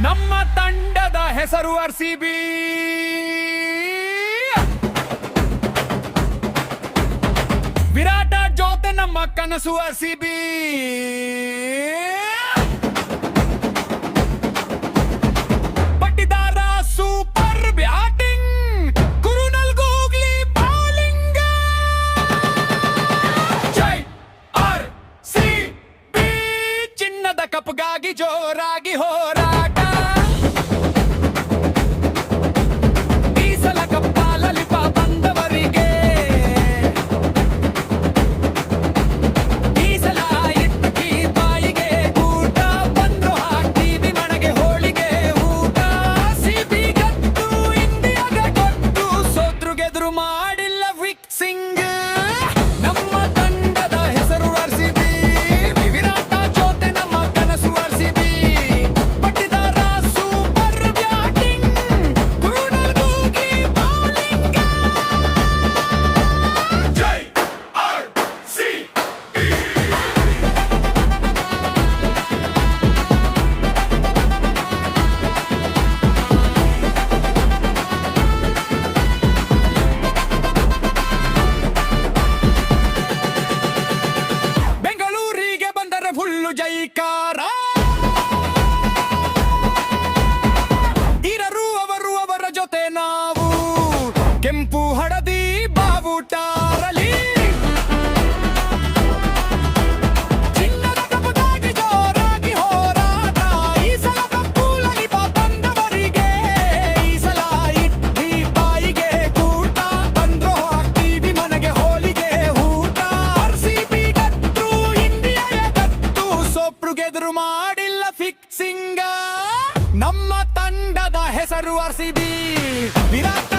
ನಮ್ಮ ತಂಡದ ಹೆಸರು ಆರ್ಸಿಬಿ. ವಿರಾಟ ಜೊತೆ ನಮ್ಮ ಕನಸು RCB. Patidar super batting, Krunal googly bowling. ಜೈ ಆರ್ಸಿಬಿ, ಚಿನ್ನದ ಕಪ್ಗಾಗಿ ಜೋರಾಗಿ ಹೋರಾಟ. ಮಾಡಿಲ್ಲ ಫಿಕ್ಸಿಂಗ್. ನಮ್ಮ ತಂಡದ ಹೆಸರು ಆರ್ಸಿಬಿ. ವಿರಾಟ ಜೊತೆ ನಮ್ಮ ಕನಸು RCB. Patidar super batting, Krunal googly bowling. ಜೈ ಆರ್ಸಿಬಿ. ಬೆಂಗಳೂರಿಗೆ ಬಂದರೆ ಫುಲ್ಲು ಜೈಕಾರ. ಇರರು ಅವರು, ಅವರ ಜೊತೆ ನಾವು. ಕೆಂಪು ಹಳದಿ ಬಾವುಟಾರಲಿ ಚಿನ್ನದ ಕಪಗಾಗಿ ಜೋರಾಗಿ ಹೋರಾಟ. ಈ ಸಲ ಕಪ್ಪುಲಲಿ ಬಂದವರಿಗೆ, ಈ ಸಲ ಇಡ್ಲಿ ಬಾಯಿಗೆ ಕೂಟ. ಬಂದ್ರು ಹಾಕ್ತೀವಿ ಮನೆಗೆ ಹೋಲಿಗೆ ಊಟ. ಆರ್ಸಿಬಿ ಗತ್ತು, ಇಂಡಿಯಾ ಗತ್ತು, ಸೊಪ್ರು ಗೆದ್ರು ಮಾಡಿಲ್ಲ ಫಿಕ್ಸಿಂಗ. ನಮ್ಮ ತಂಡದ ಹೆಸರು ಆರ್ಸಿಬಿ. ವಿರಾಟ